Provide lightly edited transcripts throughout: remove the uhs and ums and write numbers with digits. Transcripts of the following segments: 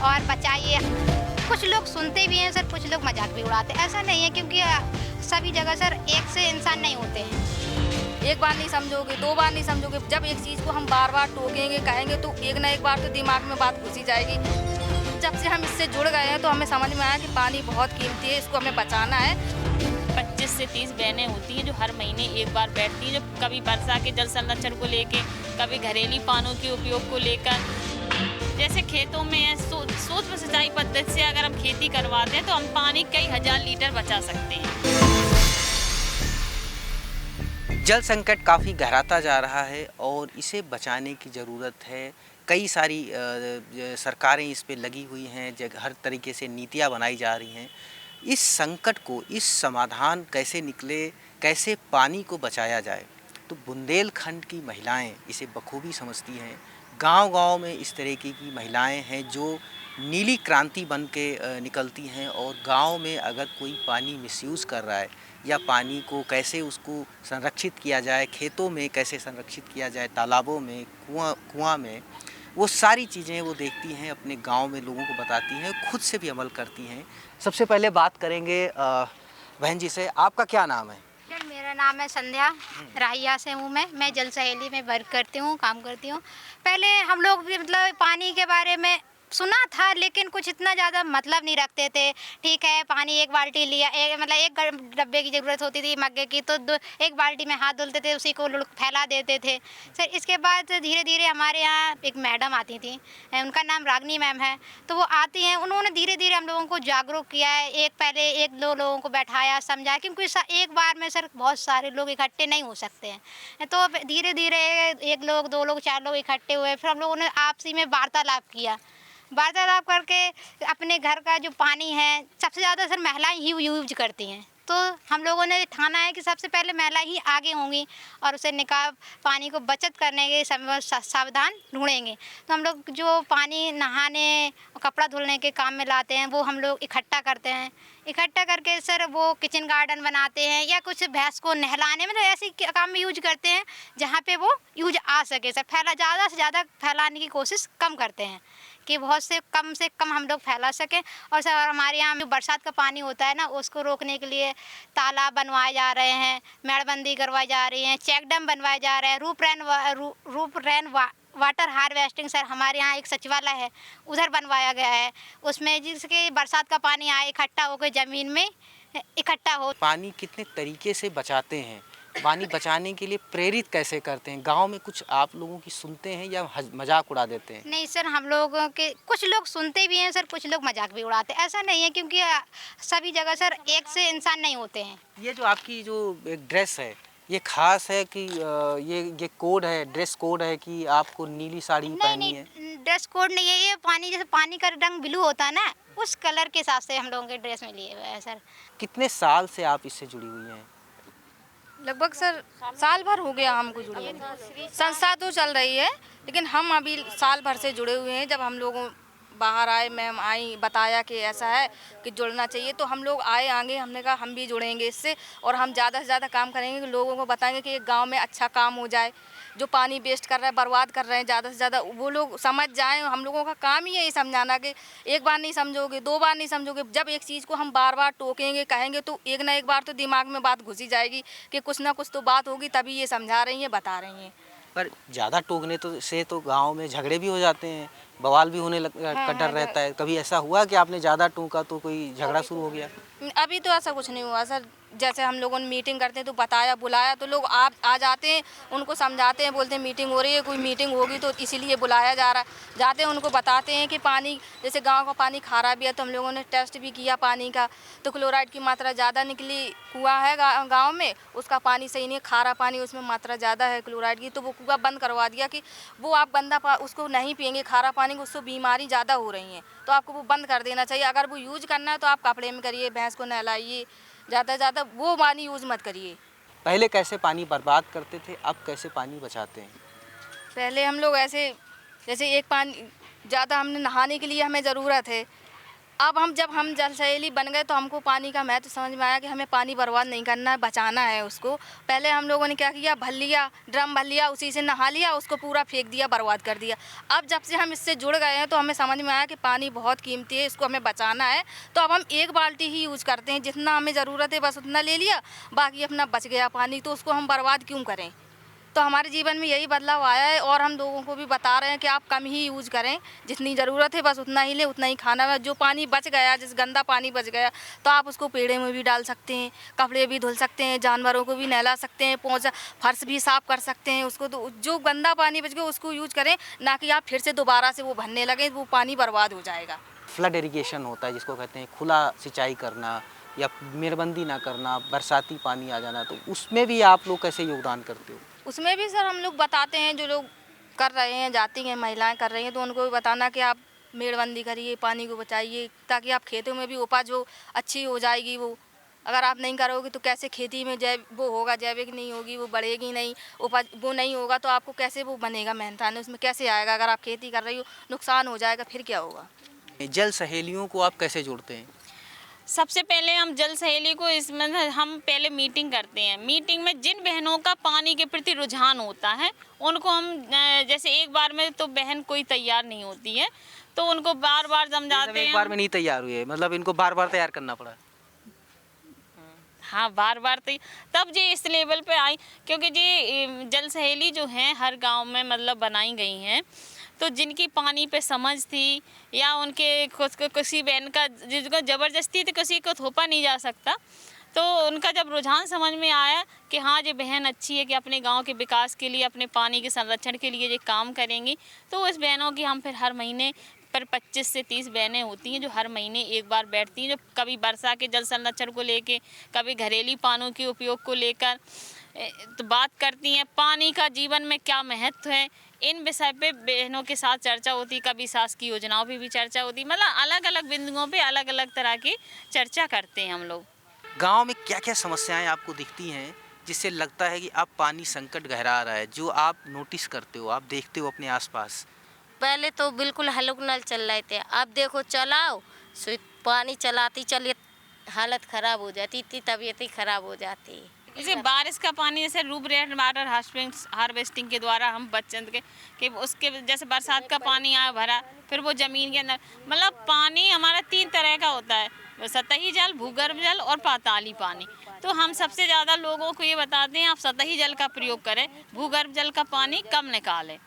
और बचाइए। कुछ लोग सुनते भी हैं सर, कुछ लोग मजाक भी उड़ाते हैं। ऐसा नहीं है, क्योंकि सभी जगह सर एक से इंसान नहीं होते हैं। एक बार नहीं समझोगे, दो बार नहीं समझोगे, जब एक चीज़ को हम बार बार टोकेंगे, कहेंगे तो एक ना एक बार तो दिमाग में बात घुसी जाएगी। जब से हम इससे जुड़ गए हैं तो हमें समझ में आया कि पानी बहुत कीमती है, इसको हमें बचाना है। 25 से 30 बहनें होती हैं जो हर महीने एक बार बैठती हैं, जो कभी वर्षा के जल संरक्षण को लेके, कभी घरेलू पानी के उपयोग को लेकर। जैसे खेतों में सूक्ष्म सिंचाई पद्धति से अगर हम खेती करवाते हैं तो हम पानी कई हजार लीटर बचा सकते हैं। जल संकट काफ़ी गहराता जा रहा है और इसे बचाने की ज़रूरत है। कई सारी सरकारें इस पे लगी हुई हैं, हर तरीके से नीतियाँ बनाई जा रही हैं। इस संकट को, इस समाधान कैसे निकले, कैसे पानी को बचाया जाए, तो बुंदेलखंड की महिलाएं इसे बखूबी समझती हैं। गांव-गांव में इस तरीके की महिलाएं हैं जो नीली क्रांति बन के निकलती हैं और गांव में अगर कोई पानी मिसयूज़ कर रहा है या पानी को कैसे उसको संरक्षित किया जाए, खेतों में कैसे संरक्षित किया जाए, तालाबों में, कुआं में, वो सारी चीज़ें वो देखती हैं, अपने गांव में लोगों को बताती हैं, खुद से भी अमल करती हैं। सबसे पहले बात करेंगे बहन जी से। आपका क्या नाम है? सर मेरा नाम है संध्या, राहिया से हूँ मैं जल सहेली में वर्क करती हूँ, काम करती हूँ। पहले हम लोग भी मतलब पानी के बारे में सुना था, लेकिन कुछ इतना ज़्यादा मतलब नहीं रखते थे। ठीक है, पानी एक बाल्टी लिया, मतलब एक डब्बे की ज़रूरत होती थी मग्गे की, तो एक बाल्टी में हाथ धुलते थे, उसी को फैला देते थे सर। इसके बाद धीरे धीरे हमारे यहाँ एक मैडम आती थी, उनका नाम रागनी मैम है। तो वो आती हैं, उन्होंने धीरे धीरे हम लोगों को जागरूक किया है। पहले एक दो लोगों को बैठाया, समझाया, क्योंकि एक बार में सर बहुत सारे लोग इकट्ठे नहीं हो सकते हैं। तो धीरे धीरे एक लोग, दो लोग, चार लोग इकट्ठे हुए, फिर हम लोगों ने आपसी में वार्तालाप किया। वार्तालाप करके अपने घर का जो पानी है, सबसे ज़्यादा सर महिलाएं ही यूज करती हैं। तो हम लोगों ने ठाना है कि सबसे पहले महिला ही आगे होंगी और उसे निकाह पानी को बचत करने के सावधान ढूंढेंगे। तो हम लोग जो पानी नहाने, कपड़ा धुलने के काम में लाते हैं, वो हम लोग इकट्ठा करते हैं। इकट्ठा करके सर वो किचन गार्डन बनाते हैं या कुछ भैंस को नहलाने में, मतलब ऐसे काम में यूज करते हैं जहाँ पे वो यूज आ सके सर। ज़्यादा से ज़्यादा फैलाने की कोशिश कम करते हैं कि बहुत से कम हम लोग फैला सकें। और सर हमारे यहाँ जो बरसात का पानी होता है ना, उसको रोकने के लिए तालाब बनवाए जा रहे हैं, मेड़बंदी करवाई जा रही है, चेक डैम बनवाए जा रहे हैं, रूप रेन वाटर हार्वेस्टिंग सर हमारे यहाँ एक सचिवालय है, उधर बनवाया गया है। उसमें जिसके बरसात का पानी आए, इकट्ठा होकर ज़मीन में इकट्ठा हो। पानी कितने तरीके से बचाते हैं, पानी बचाने के लिए प्रेरित कैसे करते हैं? गांव में कुछ आप लोगों की सुनते हैं या मजाक उड़ा देते हैं? नहीं सर, हम लोगों के कुछ लोग सुनते भी हैं सर, कुछ लोग मजाक भी उड़ाते हैं। ऐसा नहीं है, क्योंकि सभी जगह सर एक से इंसान नहीं होते हैं। ये जो आपकी जो एक ड्रेस है, ये खास है कि ये कोड है, ड्रेस कोड है कि आपको नीली साड़ी पहननी है? नहीं, ड्रेस कोड नहीं है। ये पानी, जैसे पानी का रंग ब्लू होता है ना, उस कलर के हिसाब से हम लोगों के ड्रेस में लिए हुए हैं सर। कितने साल से आप इससे जुड़ी हुई हैं? लगभग सर साल भर हो गया हमको जुड़े हुए। संस्था तो चल रही है, लेकिन हम अभी साल भर से जुड़े हुए हैं। जब हम लोगों बाहर आए, मैम आई, बताया कि ऐसा है कि जुड़ना चाहिए, तो हम लोग आए आगे। हमने कहा हम भी जुड़ेंगे इससे और हम ज़्यादा से ज़्यादा काम करेंगे, लोगों को बताएंगे कि एक गांव में अच्छा काम हो जाए। जो पानी वेस्ट कर रहा है, बर्बाद कर रहे हैं, ज़्यादा से ज़्यादा वो लोग समझ जाएं। हम लोगों का काम ही यही समझाना कि एक बार नहीं समझोगे, दो बार नहीं समझोगे, जब एक चीज़ को हम बार बार टोकेंगे, कहेंगे तो एक ना एक बार तो दिमाग में बात घुसी जाएगी कि कुछ ना कुछ तो बात होगी, तभी ये समझा रही हैं, बता रही हैं। पर ज़्यादा टोकने से तो गांव में झगड़े भी हो जाते हैं, बवाल भी होने का डर रहता है। कभी ऐसा हुआ कि आपने ज़्यादा टोका तो कोई झगड़ा शुरू हो गया? अभी तो ऐसा कुछ नहीं हुआ सर। जैसे हम लोगों ने मीटिंग करते हैं तो बताया, बुलाया तो लोग आप आ जाते हैं, उनको समझाते हैं, बोलते हैं मीटिंग हो रही है, कोई मीटिंग होगी तो इसीलिए बुलाया जा रहा है। जाते हैं, उनको बताते हैं कि पानी, जैसे गांव का पानी खारा भी है, तो हम लोगों ने टेस्ट भी किया पानी का, तो क्लोराइड की मात्रा ज़्यादा निकली। कुआँ है गाँव में, उसका पानी सही नहीं, खारा पानी, उसमें मात्रा ज़्यादा है क्लोराइड की, तो वो कुआँ बंद करवा दिया कि वो आप गंदा उसको नहीं पियेंगे, खारा पानी, उससे बीमारी ज़्यादा हो रही है, तो आपको वो बंद कर देना चाहिए। अगर वो यूज करना है तो आप कपड़े में करिए, भैंस को नहलाइए, ज़्यादा से ज़्यादा वो पानी यूज़ मत करिए। पहले कैसे पानी बर्बाद करते थे, अब कैसे पानी बचाते हैं? पहले हम लोग ऐसे, जैसे एक पानी ज़्यादा हमने नहाने के लिए हमें ज़रूरत है, अब जब हम जल सहेली बन गए तो हमको पानी का महत्व समझ में आया कि हमें पानी बर्बाद नहीं करना है, बचाना है उसको। पहले हम लोगों ने क्या किया, भर लिया, ड्रम भर लिया, उसी से नहा लिया, उसको पूरा फेंक दिया, बर्बाद कर दिया। अब जब से हम इससे जुड़ गए हैं तो हमें समझ में आया कि पानी बहुत कीमती है, इसको हमें बचाना है। तो अब हम एक बाल्टी ही यूज़ करते हैं, जितना हमें ज़रूरत है बस उतना ले लिया, बाकी अपना बच गया पानी, तो उसको हम बर्बाद क्यों करें। तो हमारे जीवन में यही बदलाव आया है और हम लोगों को भी बता रहे हैं कि आप कम ही यूज़ करें, जितनी ज़रूरत है बस उतना ही लें, उतना ही खाना है। जो पानी बच गया, जिस गंदा पानी बच गया तो आप उसको पेड़े में भी डाल सकते हैं, कपड़े भी धुल सकते हैं, जानवरों को भी नहला सकते हैं, पोंछा फर्श भी साफ़ कर सकते हैं उसको। तो जो गंदा पानी बच गया उसको यूज़ करें, ना कि आप फिर से दोबारा से वो भरने लगें, वो पानी बर्बाद हो जाएगा। फ्लड इरिगेशन होता है जिसको कहते हैं खुला सिंचाई करना या मेड़बंदी ना करना, बरसाती पानी आ जाना, तो उसमें भी आप लोग कैसे योगदान करते हो? उसमें भी सर हम लोग बताते हैं, जो लोग कर रहे हैं, जाती हैं महिलाएं कर रही हैं, तो उनको भी बताना कि आप मेड़बंदी करिए, पानी को बचाइए, ताकि आप खेतों में भी उपज हो अच्छी हो जाएगी। वो अगर आप नहीं करोगे तो कैसे खेती में वो होगा, जैविक नहीं होगी, वो बढ़ेगी नहीं, उपज वो नहीं होगा तो आपको कैसे वो बनेगा, मेहनताने उसमें कैसे आएगा। अगर आप खेती कर रही हो, नुकसान हो जाएगा, फिर क्या होगा। जल सहेलियों को आप कैसे जोड़ते हैं? सबसे पहले हम जल सहेली को इसमें हम पहले मीटिंग करते हैं। मीटिंग में जिन बहनों का पानी के प्रति रुझान होता है उनको हम जैसे एक बार में तो बहन कोई तैयार नहीं होती है, तो उनको बार बार समझाते हैं। एक बार में नहीं तैयार हुए, मतलब इनको बार बार तैयार करना पड़ा। हाँ, बार बार तो तब जी इस लेवल पे आई, क्योंकि जी जल सहेली जो हैं हर गांव में मतलब बनाई गई हैं, तो जिनकी पानी पे समझ थी या उनके खुद को किसी बहन का जिसको ज़बरदस्ती तो किसी को थोपा नहीं जा सकता, तो उनका जब रुझान समझ में आया कि हाँ ये बहन अच्छी है कि अपने गांव के विकास के लिए, अपने पानी के संरक्षण के लिए ये काम करेंगी, तो उस बहनों की हम फिर हर महीने पर 25 से 30 बहनें होती हैं जो हर महीने एक बार बैठती हैं, जो कभी वर्षा के जल संरक्षण को लेके, कभी घरेलू पानी के उपयोग को लेकर तो बात करती हैं। पानी का जीवन में क्या महत्व है, इन विषय पे बहनों के साथ चर्चा होती, कभी शासकीय योजनाओं पे भी चर्चा होती, मतलब अलग अलग बिंदुओं पे अलग अलग तरह की चर्चा करते हैं हम लोग। गांव में क्या क्या समस्याएं आपको दिखती हैं जिससे लगता है कि अब पानी संकट गहरा रहा है, जो आप नोटिस करते हो, आप देखते हो अपने आसपास? पहले तो बिल्कुल हल्के नल चल रहे थे, अब देखो चलाओ पानी चलाती चलिए हालत ख़राब हो जाती, इतनी तबीयत ही ख़राब हो जाती है। जैसे बारिश का पानी, जैसे रूप रेन वाटर हार्वेस्टिंग के द्वारा हम बच्चों के कि उसके जैसे बरसात का पानी आया भरा, फिर वो ज़मीन के अंदर, मतलब पानी हमारा 3 तरह का होता है, सतही जल, भूगर्भ जल और पाताली पानी। तो हम सबसे ज़्यादा लोगों को ये बताते हैं आप सतही जल का प्रयोग करें, भूगर्भ जल का पानी कम निकालें।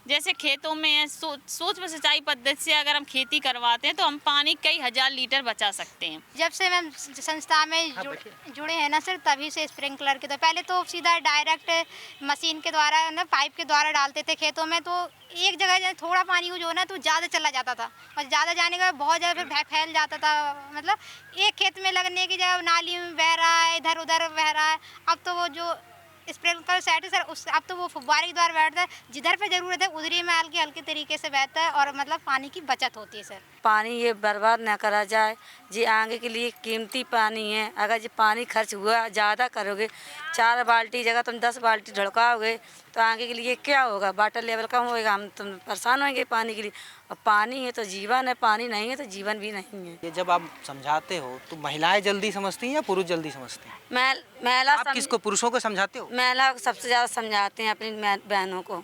जैसे खेतों में सूक्ष्म सिंचाई पद्धति से अगर हम खेती करवाते हैं तो हम पानी कई हजार लीटर बचा सकते हैं। जब से मैम संस्था में जुड़े हैं ना सर, तभी से स्प्रिंकलर के, तो पहले तो सीधा डायरेक्ट मशीन के द्वारा ना पाइप के द्वारा डालते थे खेतों में, तो एक जगह थोड़ा पानी जो है ना तो ज़्यादा चला जाता था, और ज़्यादा जाने का बहुत ज़्यादा फिर फैल जाता था, मतलब एक खेत में लगने की जगह नाली में बह रहा है, इधर उधर बह रहा है। अब तो वो जो स्प्रिंकलर सेट है सर, उस अब तो वो फुब्बारे के द्वारा बैठता है, जिधर पे ज़रूरत है उधर ही में हल्के हल्के तरीके से बहता है, और मतलब पानी की बचत होती है सर। पानी ये बर्बाद ना करा जाए, जी आगे के लिए कीमती पानी है। अगर ये पानी खर्च हुआ ज़्यादा करोगे, 4 बाल्टी जगह तुम 10 बाल्टी ढड़काओगे तो आगे के लिए क्या होगा, वाटर लेवल कम होएगा, हम तुम परेशान होंगे पानी के लिए। और पानी है तो जीवन है, पानी नहीं है तो जीवन भी नहीं है। ये जब आप समझाते हो तो महिलाएं जल्दी समझती हैं या पुरुष जल्दी समझते हैं? महिला आप किसको, पुरुषों को समझाते हो? महिला को सबसे ज़्यादा समझाते हैं, अपनी बहनों को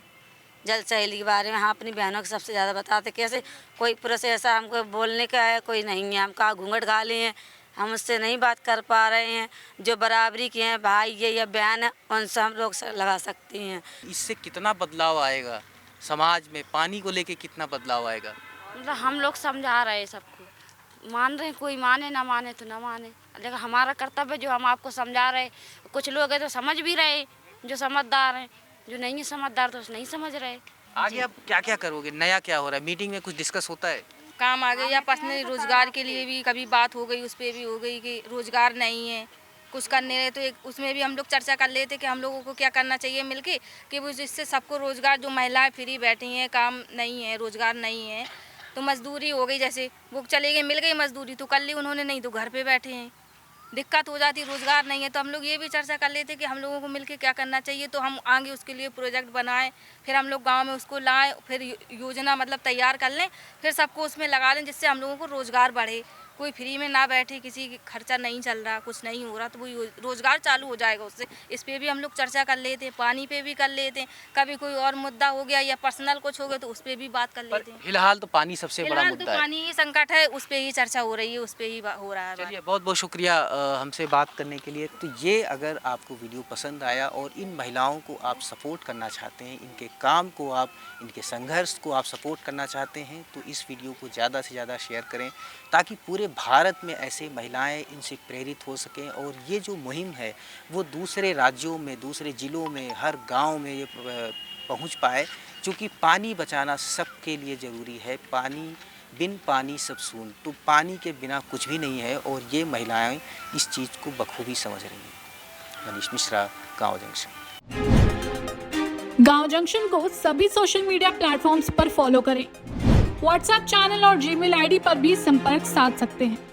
जल सहेली के बारे में। हाँ, अपनी बहनों को सबसे ज़्यादा बताते, कैसे कोई पुरुष ऐसा हमको बोलने का है कोई नहीं है, हम कहाँ घूंघट घाले हैं, हम उससे नहीं बात कर पा रहे हैं। जो बराबरी के हैं भाई ये या बहन है, उनसे हम लोग लगा सकती हैं। इससे कितना बदलाव आएगा समाज में, पानी को लेके कितना बदलाव आएगा? मतलब हम लोग समझा रहे हैं सबको, मान रहे हैं, कोई माने ना माने तो ना माने, लेकिन हमारा कर्तव्य जो हम आपको समझा रहे। कुछ लोग हैं तो समझ भी रहे, जो समझदार हैं, जो नहीं है समझदार तो नहीं समझ रहे। आगे अब क्या क्या करोगे, नया क्या हो रहा है? मीटिंग में कुछ डिस्कस होता है? काम आ गया या पर्सनली रोजगार के लिए भी कभी बात हो गई, उस पर भी हो गई कि रोजगार नहीं है कुछ करने रहे, तो एक उसमें भी हम लोग चर्चा कर लेते कि हम लोगों को क्या करना चाहिए मिलके, कि वो जिससे सबको रोजगार, जो महिलाएं फ्री बैठी हैं, काम नहीं है, रोजगार नहीं है, तो मजदूरी हो गई, जैसे वो चले गए, मिल गई मजदूरी तो कर ली उन्होंने, नहीं तो घर पे बैठे हैं। दिक्कत हो जाती, रोज़गार नहीं है, तो हम लोग ये भी चर्चा कर लेते कि हम लोगों को मिलके क्या करना चाहिए, तो हम आगे उसके लिए प्रोजेक्ट बनाएं, फिर हम लोग गांव में उसको लाएं, फिर योजना मतलब तैयार कर लें, फिर सबको उसमें लगा लें, जिससे हम लोगों को रोज़गार बढ़े। कोई फ्री में ना बैठे, किसी की खर्चा नहीं चल रहा, कुछ नहीं हो रहा, तो वो रोज़गार चालू हो जाएगा उससे। इस पे भी हम लोग चर्चा कर लेते हैं, पानी पे भी कर लेते हैं, कभी कोई और मुद्दा हो गया या पर्सनल कुछ हो गया तो उस पे भी बात कर लेते हैं। फिलहाल तो पानी सबसे बड़ा फिलहाल मुद्दा तो है। पानी ही संकट है, उस पे ही चर्चा हो रही है, उस पे ही हो रहा है। चलिए, बहुत बहुत शुक्रिया हमसे बात करने के लिए। तो ये अगर आपको वीडियो पसंद आया और इन महिलाओं को आप सपोर्ट करना चाहते हैं, इनके काम को आप, इनके संघर्ष को आप सपोर्ट करना चाहते हैं, तो इस वीडियो को ज़्यादा से ज़्यादा शेयर करें, ताकि पूरे भारत में ऐसे महिलाएं इनसे प्रेरित हो सकें और ये जो मुहिम है वो दूसरे राज्यों में, दूसरे ज़िलों में, हर गांव में ये पहुंच पाए, क्योंकि पानी बचाना सबके लिए ज़रूरी है। बिन पानी सब सून, तो पानी के बिना कुछ भी नहीं है, और ये महिलाएं इस चीज़ को बखूबी समझ रही हैं। मनीष मिश्रा, गाँव जंक्शन। गाँव जंक्शन को सभी सोशल मीडिया प्लेटफॉर्म्स पर फॉलो करें। व्हाट्सएप चैनल और जीमेल आईडी पर भी संपर्क साध सकते हैं।